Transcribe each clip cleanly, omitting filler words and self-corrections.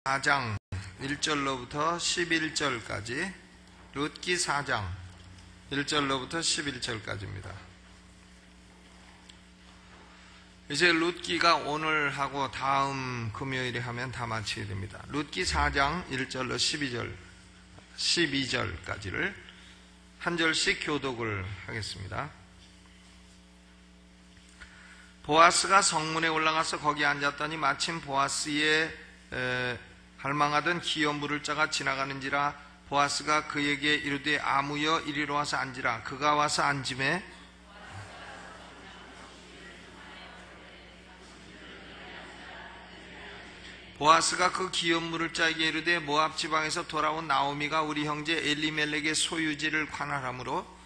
4장 1절로부터 11절까지, 룻기 4장 1절로부터 11절까지입니다. 이제 룻기가 오늘 하고 다음 금요일에 하면 다 마치게 됩니다. 룻기 4장 1절로 12절까지를 한 절씩 교독을 하겠습니다. 보아스가 성문에 올라가서 거기 앉았더니 마침 보아스의 할망하던 기업 물을 자가 지나가는지라. 보아스가 그에게 이르되 아무여 이리로 와서 앉으라. 그가 와서 앉음에 보아스가 그 기업 물을 자에게 이르되 모압 지방에서 돌아온 나오미가 우리 형제 엘리멜렉의 소유지를 관할하므로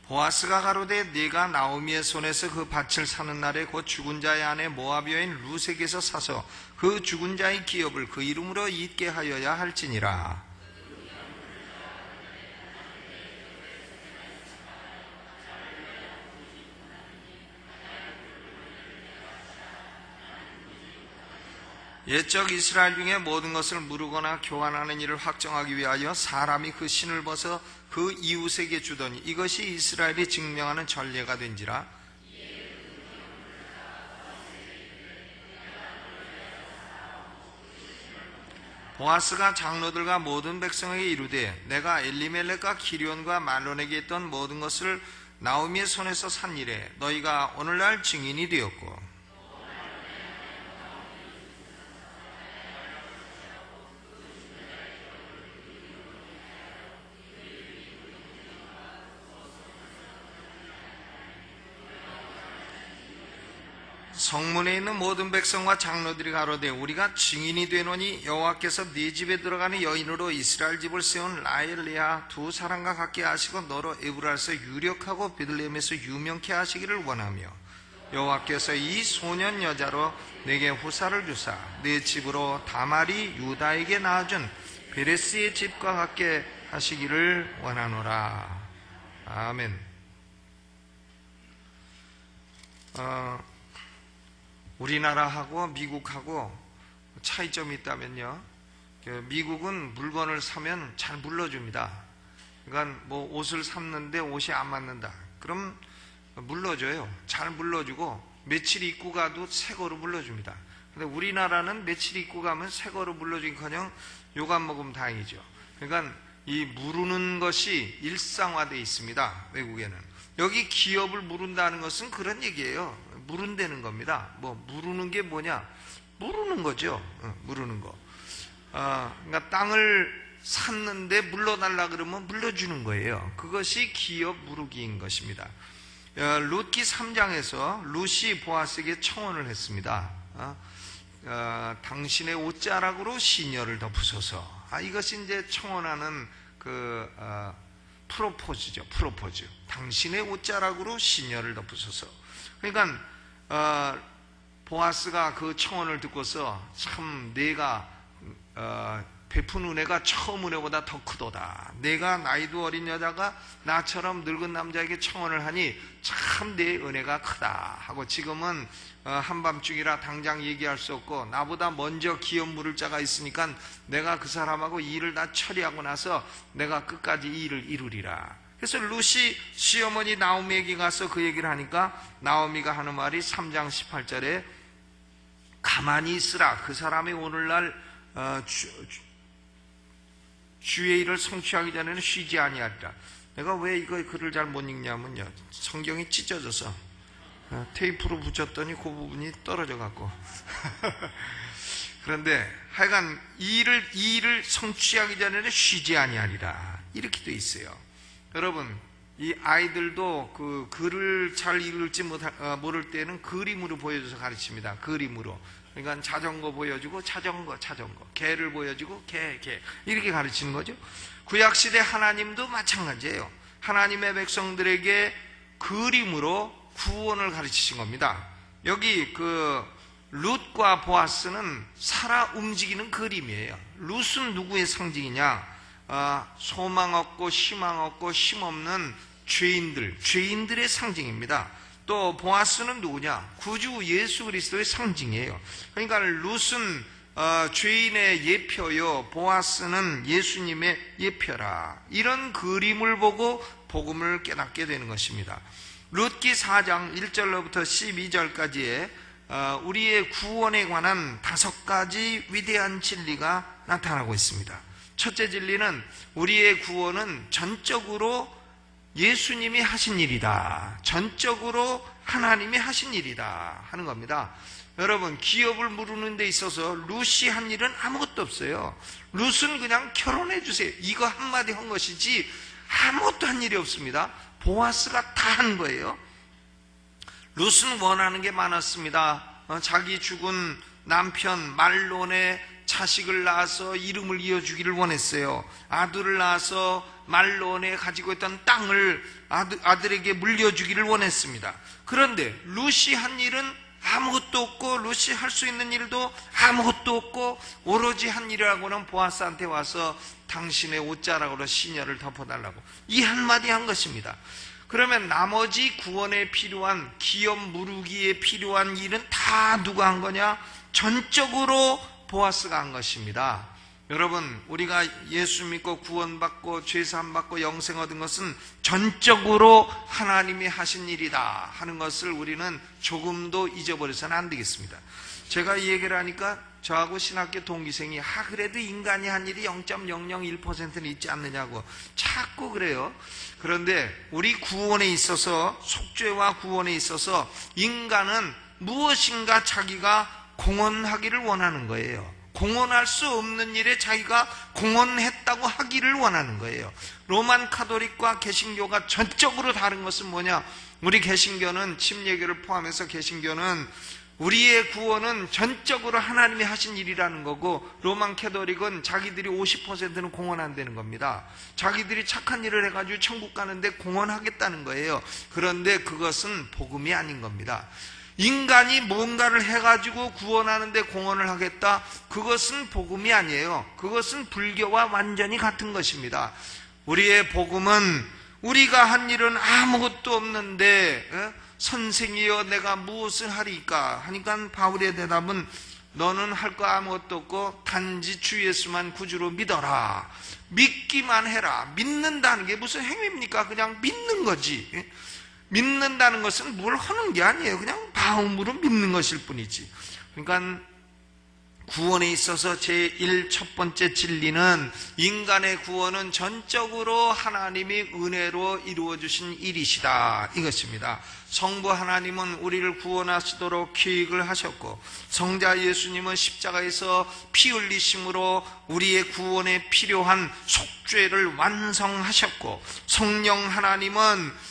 보아스가 가로되 네가 나오미의 손에서 그 밭을 사는 날에 곧 죽은 자의 아내 모압 여인 룻에게서 사서 그 죽은 자의 기업을 그 이름으로 잇게 하여야 할지니라. 옛적 이스라엘 중에 모든 것을 무르거나 교환하는 일을 확정하기 위하여 사람이 그 신을 벗어 그 이웃에게 주더니 이것이 이스라엘이 증명하는 전례가 된지라. 보아스가 장로들과 모든 백성에게 이르되 내가 엘리멜렉과 기련과 말론에게 있던 모든 것을 나오미의 손에서 산 이래 너희가 오늘날 증인이 되었고, 성문에 있는 모든 백성과 장로들이 가로되 우리가 증인이 되노니 여호와께서 네 집에 들어가는 여인으로 이스라엘 집을 세운 라헬레아 두 사람과 같게 하시고 너로 에브라에서 유력하고 베들레헴에서 유명케 하시기를 원하며 여호와께서 이 소년 여자로 내게 후사를 주사 내 집으로 다말이 유다에게 낳아준 베레스의 집과 같게 하시기를 원하노라. 아멘. 우리나라하고 미국하고 차이점이 있다면요, 미국은 물건을 사면 잘 물러줍니다. 그러니까 뭐 옷을 샀는데 옷이 안 맞는다 그럼 물러줘요. 잘 물러주고 며칠 입고 가도 새 거로 물러줍니다. 근데 우리나라는 며칠 입고 가면 새 거로 물러주기커녕 욕 안 먹으면 다행이죠. 그러니까 이 무르는 것이 일상화되어 있습니다. 외국에는. 여기 기업을 무른다는 것은 그런 얘기예요. 무른다는 겁니다. 무르는 게 뭐냐? 무르는 거죠. 무르는 거. 그러니까 땅을 샀는데 물러달라 그러면 물려주는 거예요. 그것이 기업 무르기인 것입니다. 룻기 3장에서 룻이 보아스에게 청혼을 했습니다. 당신의 옷자락으로 시녀를 덮으소서. 이것이 이제 청혼하는 프로포즈죠. 프로포즈. 당신의 옷자락으로 시녀를 덮으소서. 그러니까 보아스가 그 청혼을 듣고서 참 내가 베푼 은혜가 처음 은혜보다 더 크도다. 내가 나이도 어린 여자가 나처럼 늙은 남자에게 청혼을 하니 참 내 은혜가 크다 하고, 지금은 한밤중이라 당장 얘기할 수 없고 나보다 먼저 기업 물을 자가 있으니까 내가 그 사람하고 일을 다 처리하고 나서 내가 끝까지 이 일을 이루리라. 그래서 룻이 시어머니 나오미에게 가서 그 얘기를 하니까 나오미가 하는 말이 3장 18절에 가만히 있으라. 그 사람이 오늘날 주의 일을 성취하기 전에는 쉬지 아니하리라. 내가 왜 이거 글을 잘 못 읽냐면요, 성경이 찢어져서 테이프로 붙였더니 그 부분이 떨어져 갖고 그런데 하여간 이 일을 성취하기 전에는 쉬지 아니하리라 이렇게 돼 있어요. 여러분, 이 아이들도 그 글을 잘 읽을지 모를 때는 그림으로 보여줘서 가르칩니다. 그림으로. 그러니까 자전거 보여주고 자전거 개를 보여주고 개 이렇게 가르치는 거죠. 구약시대 하나님도 마찬가지예요. 하나님의 백성들에게 그림으로 구원을 가르치신 겁니다. 여기 룻과 보아스는 살아 움직이는 그림이에요. 룻은 누구의 상징이냐? 소망 없고 희망 없고 힘없는 죄인들의 상징입니다. 또 보아스는 누구냐? 구주 예수 그리스도의 상징이에요. 그러니까 룻은 죄인의 예표요, 보아스는 예수님의 예표라. 이런 그림을 보고 복음을 깨닫게 되는 것입니다. 룻기 4장 1절로부터 12절까지에 우리의 구원에 관한 5가지 위대한 진리가 나타나고 있습니다. 첫째 진리는 우리의 구원은 전적으로 예수님이 하신 일이다. 전적으로 하나님이 하신 일이다 하는 겁니다. 여러분, 기업을 물으는 데 있어서 룻이 한 일은 아무것도 없어요. 룻은 그냥 결혼해 주세요, 이거 한마디 한 것이지 아무것도 한 일이 없습니다. 보아스가 다 한 거예요. 룻은 원하는 게 많았습니다. 자기 죽은 남편 말론의 자식을 낳아서 이름을 이어주기를 원했어요. 아들을 낳아서 말론에 가지고 있던 땅을 아들에게 물려주기를 원했습니다. 그런데 룻이 한 일은 아무것도 없고, 룻이 할 수 있는 일도 아무것도 없고, 오로지 한 일이라고는 보아스한테 와서 당신의 옷자락으로 시녀를 덮어달라고 이 한마디 한 것입니다. 그러면 나머지 구원에 필요한, 기업 무르기에 필요한 일은 다 누가 한 거냐? 전적으로 보아스가 한 것입니다. 여러분, 우리가 예수 믿고 구원받고 죄사함 받고 영생 얻은 것은 전적으로 하나님이 하신 일이다 하는 것을 우리는 조금도 잊어버려서는 안 되겠습니다. 제가 이 얘기를 하니까 저하고 신학교 동기생이 그래도 인간이 한 일이 0.001%는 있지 않느냐고 자꾸 그래요. 그런데 우리 구원에 있어서, 속죄와 구원에 있어서 인간은 무엇인가 자기가 공헌하기를 원하는 거예요. 공헌할 수 없는 일에 자기가 공헌했다고 하기를 원하는 거예요. 로만 카톨릭과 개신교가 전적으로 다른 것은 뭐냐? 우리 개신교는, 침례교를 포함해서 개신교는 우리의 구원은 전적으로 하나님이 하신 일이라는 거고, 로만 카톨릭은 자기들이 50%는 공헌한다는 겁니다. 자기들이 착한 일을 해가지고 천국 가는데 공헌하겠다는 거예요. 그런데 그것은 복음이 아닌 겁니다. 인간이 뭔가를 해가지고 구원하는데 공헌을 하겠다, 그것은 복음이 아니에요. 그것은 불교와 완전히 같은 것입니다. 우리의 복음은 우리가 한 일은 아무것도 없는데 선생이여 내가 무엇을 하리까 하니까 바울의 대답은 너는 할 거 아무것도 없고 단지 주 예수만 구주로 믿어라. 믿기만 해라. 믿는다는 게 무슨 행위입니까? 그냥 믿는 거지. 믿는다는 것은 뭘 하는 게 아니에요. 그냥 마음으로 믿는 것일 뿐이지. 그러니까 구원에 있어서 제1 첫 번째 진리는 인간의 구원은 전적으로 하나님이 은혜로 이루어주신 일이시다, 이것입니다. 성부 하나님은 우리를 구원하시도록 계획을 하셨고, 성자 예수님은 십자가에서 피 흘리심으로 우리의 구원에 필요한 속죄를 완성하셨고, 성령 하나님은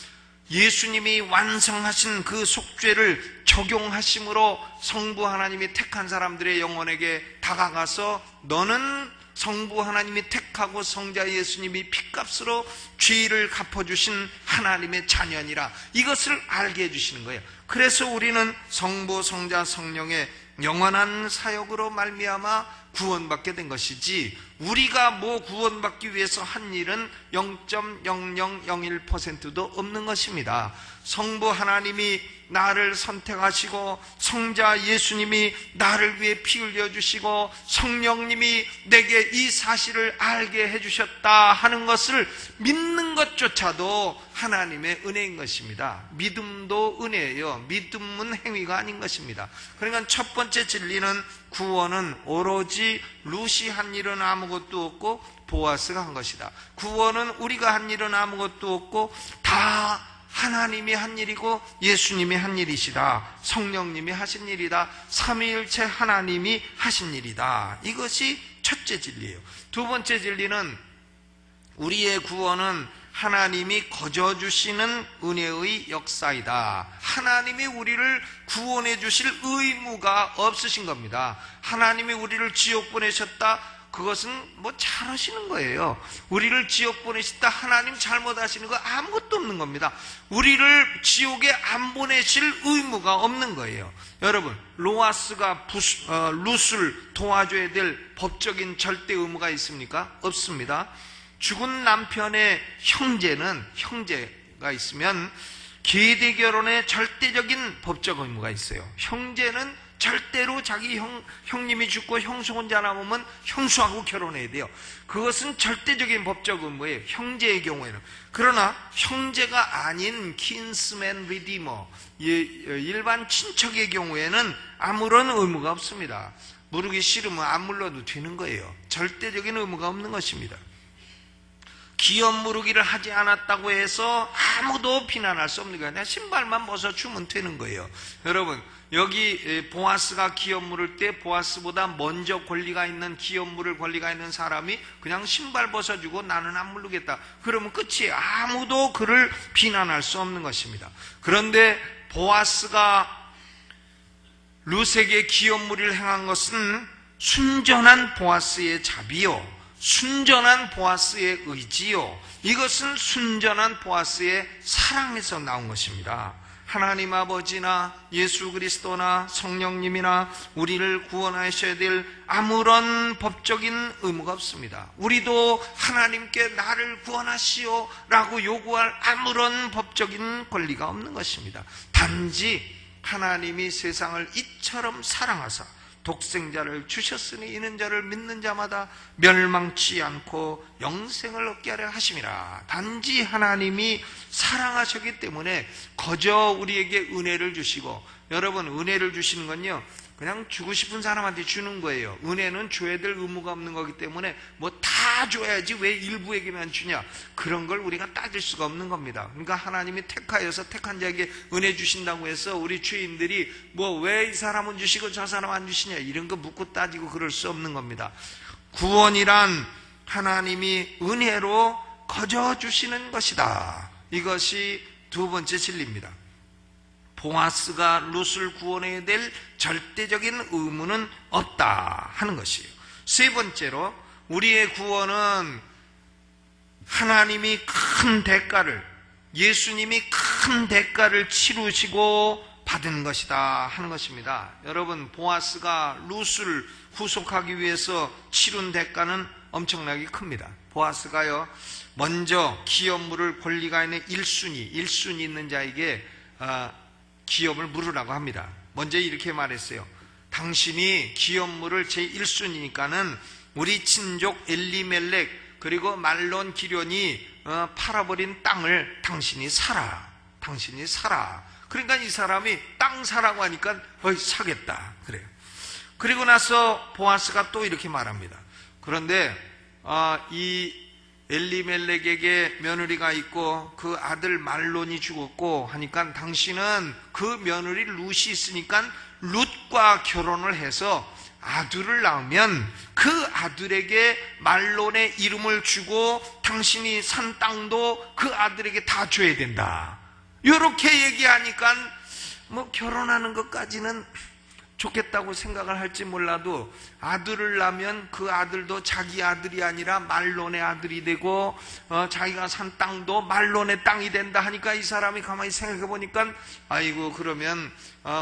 예수님이 완성하신 그 속죄를 적용하심으로 성부 하나님이 택한 사람들의 영혼에게 다가가서 너는 성부 하나님이 택하고 성자 예수님이 핏값으로 죄를 갚아주신 하나님의 자녀니라, 이것을 알게 해주시는 거예요. 그래서 우리는 성부, 성자, 성령의 영원한 사역으로 말미암아 구원받게 된 것이지, 우리가 뭐 구원받기 위해서 한 일은 0.0001%도 없는 것입니다. 성부 하나님이 나를 선택하시고, 성자 예수님이 나를 위해 피 흘려주시고, 성령님이 내게 이 사실을 알게 해주셨다 하는 것을 믿는 것조차도 하나님의 은혜인 것입니다. 믿음도 은혜예요. 믿음은 행위가 아닌 것입니다. 그러니까 첫 번째 진리는 구원은 오로지 룻이 한 일은 아무것도 없고 보아스가 한 것이다. 구원은 우리가 한 일은 아무것도 없고 다 하나님이 한 일이고 예수님이 한 일이시다. 성령님이 하신 일이다. 삼위일체 하나님이 하신 일이다. 이것이 첫째 진리예요. 두 번째 진리는 우리의 구원은 하나님이 거저주시는 은혜의 역사이다. 하나님이 우리를 구원해 주실 의무가 없으신 겁니다. 하나님이 우리를 지옥 보내셨다, 그것은 뭐 잘하시는 거예요. 우리를 지옥 보내시다 하나님 잘못하시는 거 아무것도 없는 겁니다. 우리를 지옥에 안 보내실 의무가 없는 거예요. 여러분, 로아스가 룻을 도와줘야 될 법적인 절대 의무가 있습니까? 없습니다. 죽은 남편의 형제가 있으면 계대 결혼에 절대적인 법적 의무가 있어요. 형제는 절대로 자기 형님이 죽고 형수 혼자 남으면 형수하고 결혼해야 돼요. 그것은 절대적인 법적 의무예요, 형제의 경우에는. 그러나 형제가 아닌 킨스맨 리디머, 일반 친척의 경우에는 아무런 의무가 없습니다. 물기 싫으면 안 물러도 되는 거예요. 절대적인 의무가 없는 것입니다. 기업 무르기를 하지 않았다고 해서 아무도 비난할 수 없는 거예요. 그냥 신발만 벗어주면 되는 거예요. 여러분, 여기 보아스가 기업 물을 때 보아스보다 먼저 권리가 있는, 기업 물을 권리가 있는 사람이 그냥 신발 벗어주고 나는 안 물르겠다, 그러면 끝이에요. 아무도 그를 비난할 수 없는 것입니다. 그런데 보아스가 룻에게 기업 물을 행한 것은 순전한 보아스의 자비요, 순전한 보아스의 의지요, 이것은 순전한 보아스의 사랑에서 나온 것입니다. 하나님 아버지나 예수 그리스도나 성령님이나 우리를 구원하셔야 될 아무런 법적인 의무가 없습니다. 우리도 하나님께 나를 구원하시오 라고 요구할 아무런 법적인 권리가 없는 것입니다. 단지 하나님이 세상을 이처럼 사랑하사 독생자를 주셨으니 이는 저를 믿는 자마다 멸망치 않고 영생을 얻게 하려 하심이라. 단지 하나님이 사랑하셨기 때문에 거저 우리에게 은혜를 주시고, 여러분, 은혜를 주시는 건요, 그냥 주고 싶은 사람한테 주는 거예요. 은혜는 줘야 될 의무가 없는 거기 때문에 뭐 다 줘야지 왜 일부에게만 주냐, 그런 걸 우리가 따질 수가 없는 겁니다. 그러니까 하나님이 택하여서 택한 자에게 은혜 주신다고 해서 우리 죄인들이 뭐 왜 이 사람은 주시고 저 사람 안 주시냐, 이런 거 묻고 따지고 그럴 수 없는 겁니다. 구원이란 하나님이 은혜로 거저 주시는 것이다. 이것이 두 번째 진리입니다. 보아스가 룻을 구원해야 될 절대적인 의무는 없다 하는 것이에요. 세 번째로, 우리의 구원은 하나님이 큰 대가를, 예수님이 큰 대가를 치르시고 받은 것이다 하는 것입니다. 여러분, 보아스가 룻을 후속하기 위해서 치른 대가는 엄청나게 큽니다. 보아스가요, 먼저 기업물을 권리가 있는 1순위 있는 자에게 기업을 물으라고 합니다. 먼저 이렇게 말했어요. 당신이 기업물을 제1순위니까는 우리 친족 엘리멜렉 그리고 말론 기련이 팔아버린 땅을 당신이 사라. 당신이 사라. 그러니까 이 사람이 땅 사라고 하니까 사겠다 그래요. 그리고 나서 보아스가 또 이렇게 말합니다. 그런데 이 엘리멜렉에게 며느리가 있고 그 아들 말론이 죽었고 하니까 당신은 그 며느리 룻이 있으니까 룻과 결혼을 해서 아들을 낳으면 그 아들에게 말론의 이름을 주고 당신이 산 땅도 그 아들에게 다 줘야 된다. 이렇게 얘기하니까 뭐 결혼하는 것까지는 좋겠다고 생각을 할지 몰라도 아들을 낳으면 그 아들도 자기 아들이 아니라 말론의 아들이 되고 자기가 산 땅도 말론의 땅이 된다 하니까 이 사람이 가만히 생각해 보니까 아이고, 그러면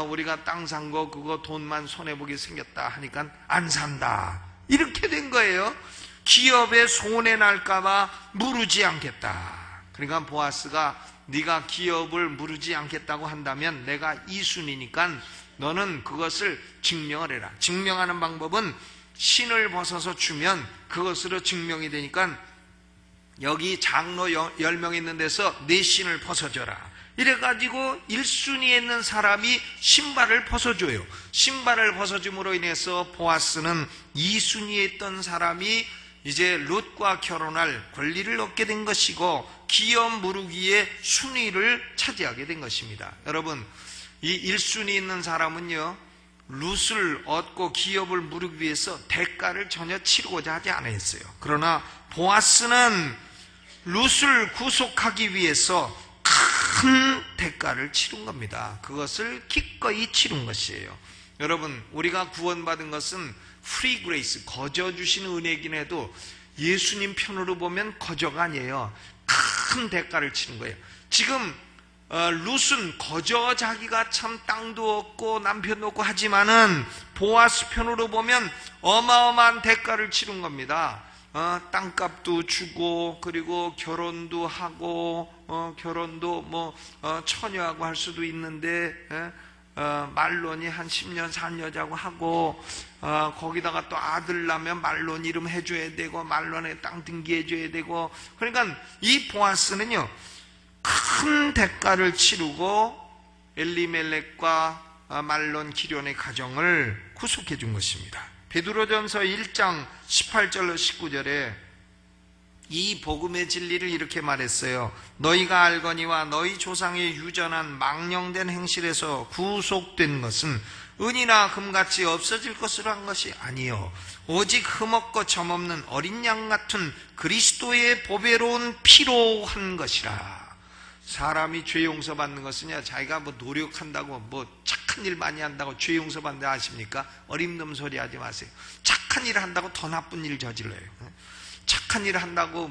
우리가 땅 산 거 그거 돈만 손해보게 생겼다 하니까 안 산다. 이렇게 된 거예요. 기업에 손해 날까 봐 무르지 않겠다. 그러니까 보아스가 네가 기업을 무르지 않겠다고 한다면 내가 2순위니까 너는 그것을 증명을 해라. 증명하는 방법은 신을 벗어서 주면 그것으로 증명이 되니까 여기 장로 10명 있는 데서 네 신을 벗어줘라. 이래가지고 1순위에 있는 사람이 신발을 벗어줘요. 신발을 벗어줌으로 인해서 보아스는 2순위에 있던 사람이 이제 룻과 결혼할 권리를 얻게 된 것이고 기업 무르기의 순위를 차지하게 된 것입니다. 여러분, 이 1순위 있는 사람은요, 룻을 얻고 기업을 무르기 위해서 대가를 전혀 치르고자 하지 않았어요. 그러나 보아스는 룻을 구속하기 위해서 큰 대가를 치른 겁니다. 그것을 기꺼이 치른 것이에요. 여러분, 우리가 구원받은 것은 프리 그레이스, 거저 주신 은혜이긴 해도 예수님 편으로 보면 거저가 아니에요. 큰 대가를 치는 거예요. 지금 룻은 거저 자기가 참 땅도 없고 남편도 없고 하지만은 보아스 편으로 보면 어마어마한 대가를 치른 겁니다. 땅값도 주고, 그리고 결혼도 하고, 결혼도 처녀하고 할 수도 있는데, 말론이 한 10년 산 여자고 하고, 거기다가 또 아들 나면 말론 이름 해줘야 되고, 말론에 땅 등기해줘야 되고, 그러니까 이 보아스는요, 큰 대가를 치르고 엘리멜렉과 말론 기련의 가정을 구속해 준 것입니다. 베드로전서 1장 18절로 19절에 이 복음의 진리를 이렇게 말했어요. 너희가 알거니와 너희 조상의 유전한 망령된 행실에서 구속된 것은 은이나 금같이 없어질 것으로 한 것이 아니요 오직 흠없고 점없는 어린 양 같은 그리스도의 보배로운 피로 한 것이라. 사람이 죄 용서받는 것은요, 자기가 노력한다고 착한 일 많이 한다고 죄 용서받는다 아십니까? 어림없는 소리 하지 마세요. 착한 일을 한다고 더 나쁜 일을 저질러요. 착한 일을 한다고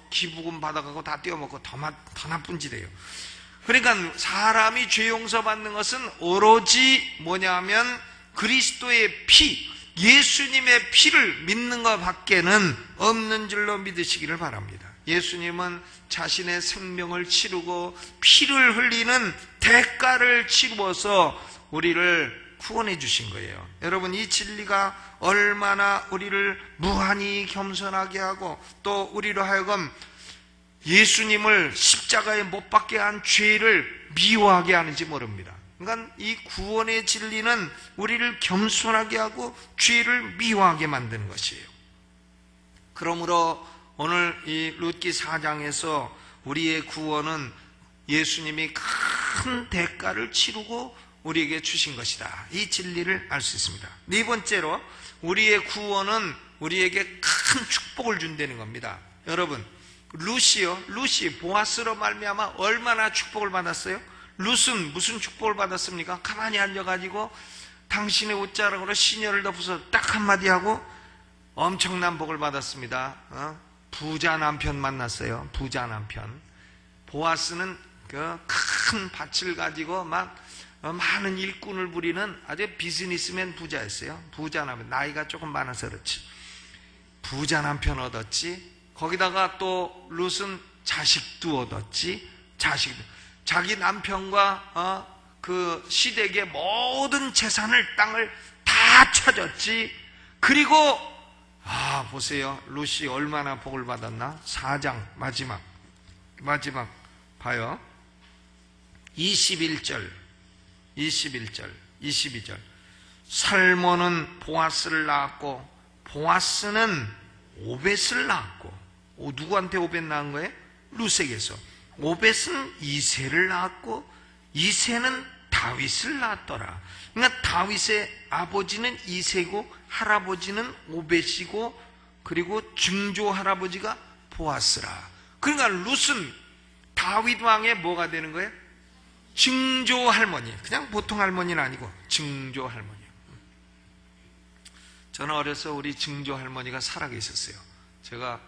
기부금 받아가고 다 떼어먹고 더 나쁜 짓 해요. 그러니까 사람이 죄 용서받는 것은 오로지 뭐냐면 그리스도의 피, 예수님의 피를 믿는 것 밖에는 없는 줄로 믿으시기를 바랍니다. 예수님은 자신의 생명을 치르고 피를 흘리는 대가를 치루어서 우리를 구원해 주신 거예요. 여러분, 이 진리가 얼마나 우리를 무한히 겸손하게 하고 또 우리로 하여금 예수님을 십자가에 못 박게 한 죄를 미워하게 하는지 모릅니다. 그러니까 이 구원의 진리는 우리를 겸손하게 하고 죄를 미워하게 만드는 것이에요. 그러므로 오늘 이 룻기 4장에서 우리의 구원은 예수님이 큰 대가를 치르고 우리에게 주신 것이다. 이 진리를 알 수 있습니다. 네 번째로 우리의 구원은 우리에게 큰 축복을 준다는 겁니다. 여러분, 룻이 보아스로 말미암아 얼마나 축복을 받았어요? 룻은 무슨 축복을 받았습니까? 가만히 앉아가지고 당신의 옷자락으로 시녀를 덮어서 딱 한마디 하고 엄청난 복을 받았습니다. 부자 남편 만났어요. 부자 남편. 보아스는 그 큰 밭을 가지고 막 많은 일꾼을 부리는 아주 비즈니스맨 부자였어요. 부자 남편. 나이가 조금 많아서 그렇지. 부자 남편 얻었지. 거기다가 또 룻은 자식도 얻었지. 자기 남편과 그 시댁의 모든 재산을, 땅을 다 찾았지. 그리고 보세요. 룻이 얼마나 복을 받았나? 4장 마지막 봐요. 21절 22절. 살몬은 보아스를 낳았고 보아스는 오벳을 낳았고, 누구한테 오벳 낳은 거예요? 룻에게서. 오벳은 이새를 낳았고 이새는 다윗을 낳았더라. 그러니까 다윗의 아버지는 이새고 할아버지는 오벳이고 그리고 증조 할아버지가 보아스라. 그러니까 룻은 다윗 왕의 뭐가 되는 거예요? 증조 할머니. 그냥 보통 할머니는 아니고 증조 할머니. 저는 어려서 우리 증조 할머니가 살아계셨어요. 제가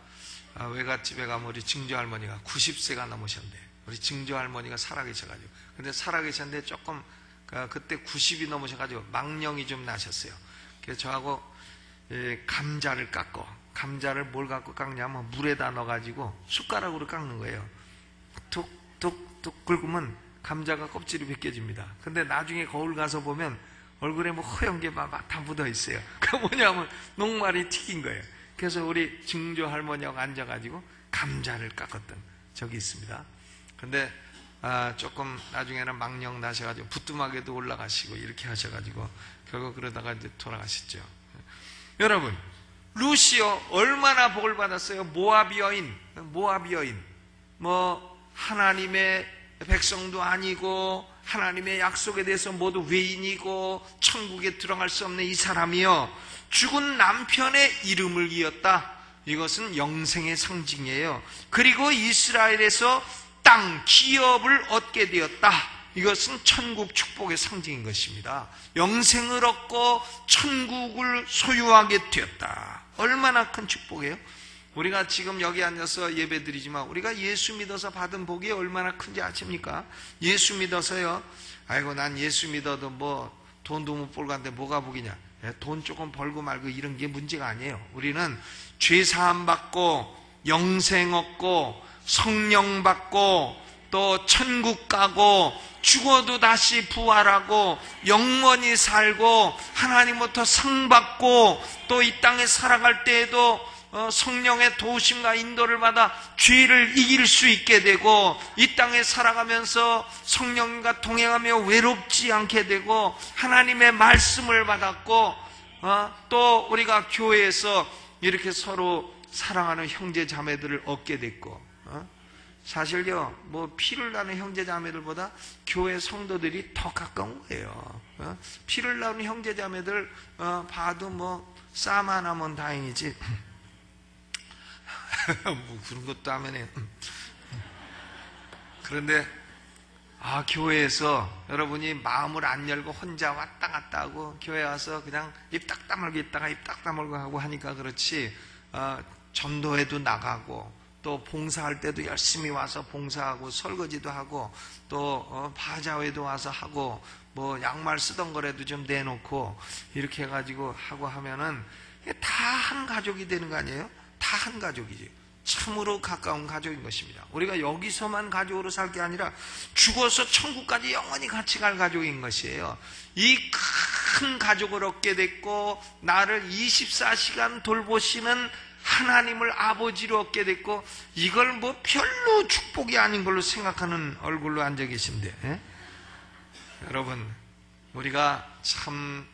외갓집에 가면 우리 증조 할머니가 90세가 넘으셨는데, 우리 증조 할머니가 살아계셔가지고, 근데 살아계셨는데 조금 그때 90이 넘으셔가지고 망령이 좀 나셨어요. 그래서 저하고 감자를 깎고, 감자를 뭘 갖고 깎냐면 물에다 넣어가지고 숟가락으로 깎는 거예요. 툭툭툭 긁으면 감자가 껍질이 벗겨집니다. 근데 나중에 거울 가서 보면 얼굴에 허연 게 막 다 묻어 있어요. 그 뭐냐면 녹말이 튀긴 거예요. 그래서 우리 증조 할머니하고 앉아가지고 감자를 깎았던 적이 있습니다. 근데 조금 나중에는 망령 나셔가지고 부뚜막에도 올라가시고 이렇게 하셔가지고 결국 그러다가 이제 돌아가셨죠. 여러분, 룻이요 얼마나 복을 받았어요? 모압 여인, 하나님의 백성도 아니고 하나님의 약속에 대해서 모두 외인이고 천국에 들어갈 수 없는 이 사람이요 죽은 남편의 이름을 이었다. 이것은 영생의 상징이에요. 그리고 이스라엘에서 땅 기업을 얻게 되었다. 이것은 천국 축복의 상징인 것입니다. 영생을 얻고 천국을 소유하게 되었다. 얼마나 큰 축복이에요? 우리가 지금 여기 앉아서 예배드리지만 우리가 예수 믿어서 받은 복이 얼마나 큰지 아십니까? 예수 믿어서요, 아이고 난 예수 믿어도 뭐 돈도 못 벌고 한데 뭐가 복이냐, 돈 조금 벌고 말고 이런 게 문제가 아니에요. 우리는 죄 사함 받고 영생 얻고 성령 받고 또 천국 가고 죽어도 다시 부활하고 영원히 살고 하나님부터 상 받고 또 이 땅에 살아갈 때에도 성령의 도우심과 인도를 받아 죄를 이길 수 있게 되고 이 땅에 살아가면서 성령과 동행하며 외롭지 않게 되고 하나님의 말씀을 받았고 또 우리가 교회에서 이렇게 서로 사랑하는 형제 자매들을 얻게 됐고 사실요, 뭐 피를 나는 형제 자매들보다 교회 성도들이 더 가까운 거예요. 피를 나는 형제 자매들 봐도 뭐 싸만 하면 다행이지 뭐 그런 것도 하면 그런데 교회에서 여러분이 마음을 안 열고 혼자 왔다 갔다 하고 교회 와서 그냥 입 딱 다물고 있다가 입 딱 다물고 하고 하니까 그렇지, 전도회도 나가고 또 봉사할 때도 열심히 와서 봉사하고 설거지도 하고 또 바자회도 와서 하고 뭐 양말 쓰던 거라도 좀 내놓고 이렇게 해가지고 하고 하면은 다 한 가족이 되는 거 아니에요? 다 한 가족이지. 참으로 가까운 가족인 것입니다. 우리가 여기서만 가족으로 살 게 아니라 죽어서 천국까지 영원히 같이 갈 가족인 것이에요. 이 큰 가족을 얻게 됐고 나를 24시간 돌보시는 하나님을 아버지로 얻게 됐고 이걸 뭐 별로 축복이 아닌 걸로 생각하는 얼굴로 앉아 계신데, 여러분 우리가 참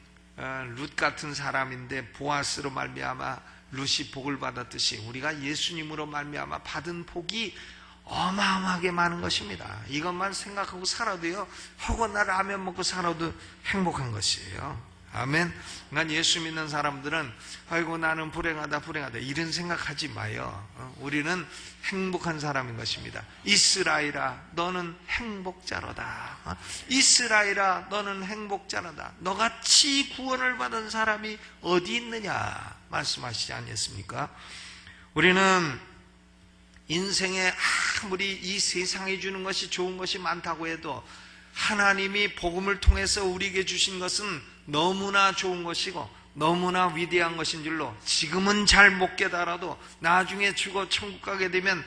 룻 같은 사람인데 보아스로 말미암아 룻이 복을 받았듯이 우리가 예수님으로 말미암아 받은 복이 어마어마하게 많은 것입니다. 이것만 생각하고 살아도요, 허거나 라면 먹고 살아도 행복한 것이에요. 아멘. 난 예수 믿는 사람들은 아이고 나는 불행하다 이런 생각하지 마요. 우리는 행복한 사람인 것입니다. 이스라엘아 너는 행복자로다. 이스라엘아 너는 행복자로다. 너같이 구원을 받은 사람이 어디 있느냐 말씀하시지 않겠습니까? 우리는 인생에 아무리 이 세상에 주는 것이 좋은 것이 많다고 해도 하나님이 복음을 통해서 우리에게 주신 것은 너무나 좋은 것이고 너무나 위대한 것인 줄로 지금은 잘 못 깨달아도 나중에 죽어 천국 가게 되면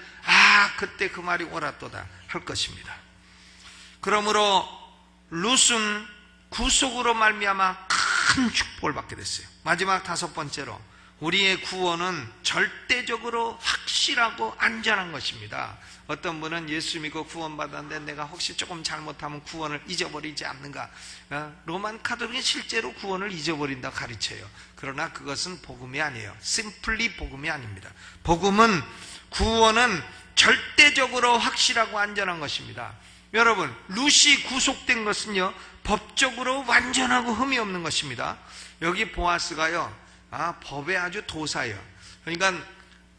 그때 그 말이 옳았도다 할 것입니다. 그러므로 룻은 구속으로 말미암아 큰 축복을 받게 됐어요. 마지막 다섯 번째로 우리의 구원은 절대적으로 확실하고 안전한 것입니다. 어떤 분은 예수 믿고 구원받았는데 내가 혹시 조금 잘못하면 구원을 잊어버리지 않는가? 로만 카톨릭은 실제로 구원을 잊어버린다 가르쳐요. 그러나 그것은 복음이 아니에요. 심플리 복음이 아닙니다. 복음은 구원은 절대적으로 확실하고 안전한 것입니다. 여러분, 룻이 구속된 것은요 법적으로 완전하고 흠이 없는 것입니다. 여기 보아스가요 법에 아주 도사예요. 그러니까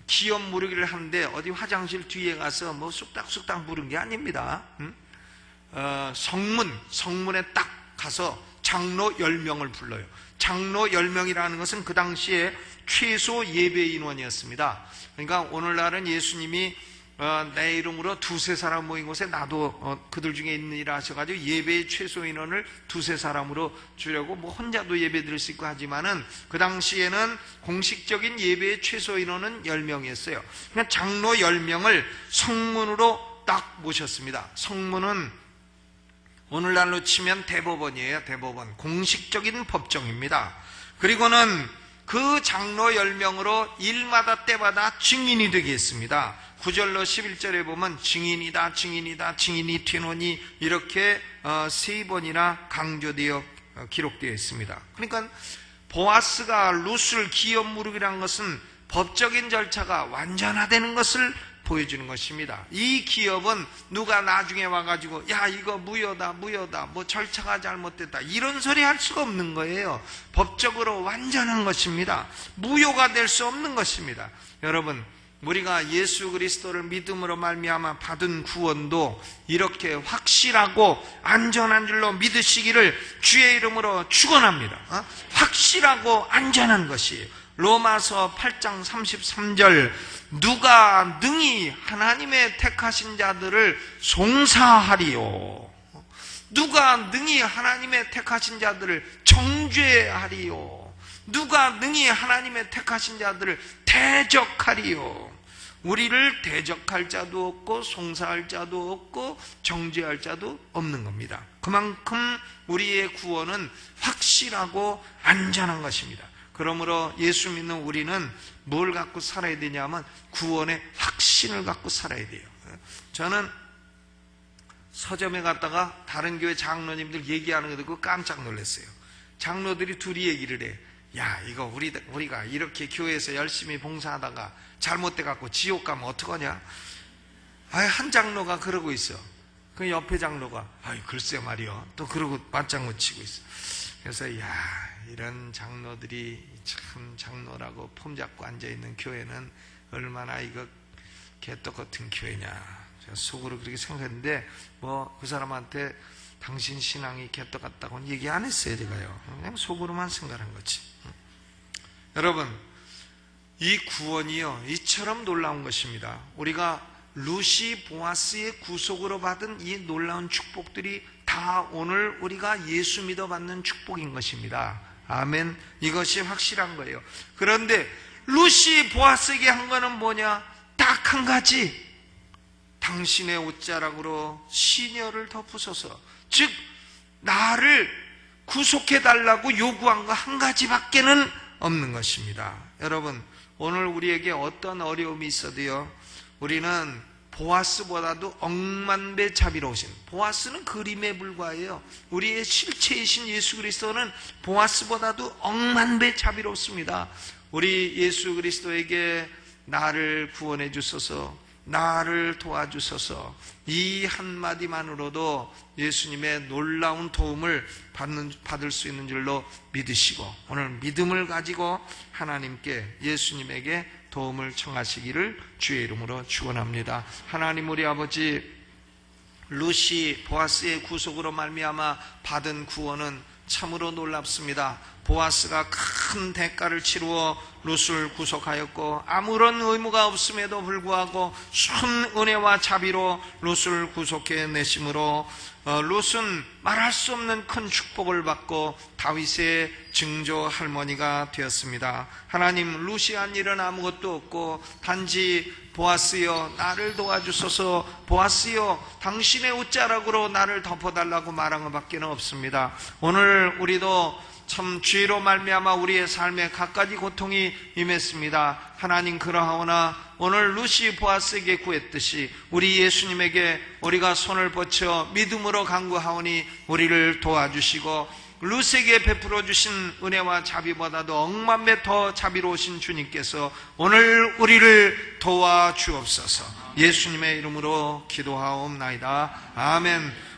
기업 무르기를 하는데 어디 화장실 뒤에 가서 뭐 쑥닥쑥닥 무른 게 아닙니다. 성문에 딱 가서 장로 10명을 불러요. 장로 10명이라는 것은 그 당시에 최소 예배 인원이었습니다. 그러니까 오늘날은 예수님이 내 이름으로 두세 사람 모인 곳에 나도 그들 중에 있느니라 하셔가지고 예배의 최소 인원을 두세 사람으로 주려고 뭐 혼자도 예배 드릴 수 있고 하지만은 그 당시에는 공식적인 예배의 최소 인원은 10명이었어요. 그냥 장로 10명을 성문으로 딱 모셨습니다. 성문은 오늘날로 치면 대법원이에요. 대법원. 공식적인 법정입니다. 그리고는 그 장로 10명으로 일마다 때마다 증인이 되게 했습니다. 9절로 11절에 보면 증인이다 증인이 되노니 이렇게 3번이나 강조되어 기록되어 있습니다. 그러니까 보아스가 룻을 기업 무르기란 것은 법적인 절차가 완전화되는 것을 보여주는 것입니다. 이 기업은 누가 나중에 와가지고 야 이거 무효다 뭐 절차가 잘못됐다 이런 소리 할 수가 없는 거예요. 법적으로 완전한 것입니다. 무효가 될 수 없는 것입니다. 여러분, 우리가 예수 그리스도를 믿음으로 말미암아 받은 구원도 이렇게 확실하고 안전한 줄로 믿으시기를 주의 이름으로 축원합니다. 확실하고 안전한 것이에요. 로마서 8장 33절, 누가 능히 하나님의 택하신 자들을 송사하리요, 누가 능히 하나님의 택하신 자들을 정죄하리요, 누가 능히 하나님의 택하신 자들을 대적하리요. 우리를 대적할 자도 없고 송사할 자도 없고 정죄할 자도 없는 겁니다. 그만큼 우리의 구원은 확실하고 안전한 것입니다. 그러므로 예수 믿는 우리는 뭘 갖고 살아야 되냐면 구원의 확신을 갖고 살아야 돼요. 저는 서점에 갔다가 다른 교회 장로님들 얘기하는 거 듣고 깜짝 놀랐어요. 장로들이 둘이 얘기를 해. 야, 이거 우리가 이렇게 교회에서 열심히 봉사하다가 잘못돼 갖고 지옥 가면 어떡하냐? 한 장로가 그러고 있어. 그 옆에 장로가 글쎄 말이요, 또 그러고 맞장구 치고 있어. 그래서 야, 이런 장로들이 참 장로라고 폼 잡고 앉아있는 교회는 얼마나 이거 개떡 같은 교회냐. 제가 속으로 그렇게 생각했는데 그 사람한테 당신 신앙이 개떡 같다고는 얘기 안 했어요. 제가요, 그냥 속으로만 생각한 거지. 여러분, 이 구원이요, 이처럼 놀라운 것입니다. 우리가 루시 보아스의 구속으로 받은 이 놀라운 축복들이 다 오늘 우리가 예수 믿어 받는 축복인 것입니다. 아멘. 이것이 확실한 거예요. 그런데 루시 보아스에게 한 거는 뭐냐? 딱 한 가지. 당신의 옷자락으로 시녀를 덮으소서. 즉 나를 구속해 달라고 요구한 거 한 가지밖에는 없는 것입니다. 여러분, 오늘 우리에게 어떤 어려움이 있어도요, 우리는 보아스보다도 억만배 자비로우신, 보아스는 그림에 불과해요. 우리의 실체이신 예수 그리스도는 보아스보다도 억만배 자비롭습니다. 우리 예수 그리스도에게 나를 구원해 주소서, 나를 도와주소서, 이 한마디만으로도 예수님의 놀라운 도움을 받을 수 있는 줄로 믿으시고, 오늘 믿음을 가지고 하나님께, 예수님에게 도움을 청하시기를 주의 이름으로 축원합니다. 하나님 우리 아버지, 루시 보아스의 구속으로 말미암아 받은 구원은 참으로 놀랍습니다. 보아스가 큰 대가를 치루어 룻을 구속하였고, 아무런 의무가 없음에도 불구하고 순 은혜와 자비로 룻을 구속해 내심으로 룻은 말할 수 없는 큰 축복을 받고 다윗의 증조 할머니가 되었습니다. 하나님, 룻이 한 일은 아무것도 없고 단지 보아스여 나를 도와주소서, 보아스여 당신의 옷자락으로 나를 덮어달라고 말한 것밖에 없습니다. 오늘 우리도 참 죄로 말미암아 우리의 삶에 갖가지 고통이 임했습니다. 하나님, 그러하오나 오늘 루시 보아스에게 구했듯이 우리 예수님에게 우리가 손을 뻗쳐 믿음으로 간구하오니 우리를 도와주시고, 룻에게 베풀어 주신 은혜와 자비보다도 억만배 더 자비로우신 주님께서 오늘 우리를 도와주옵소서. 예수님의 이름으로 기도하옵나이다. 아멘.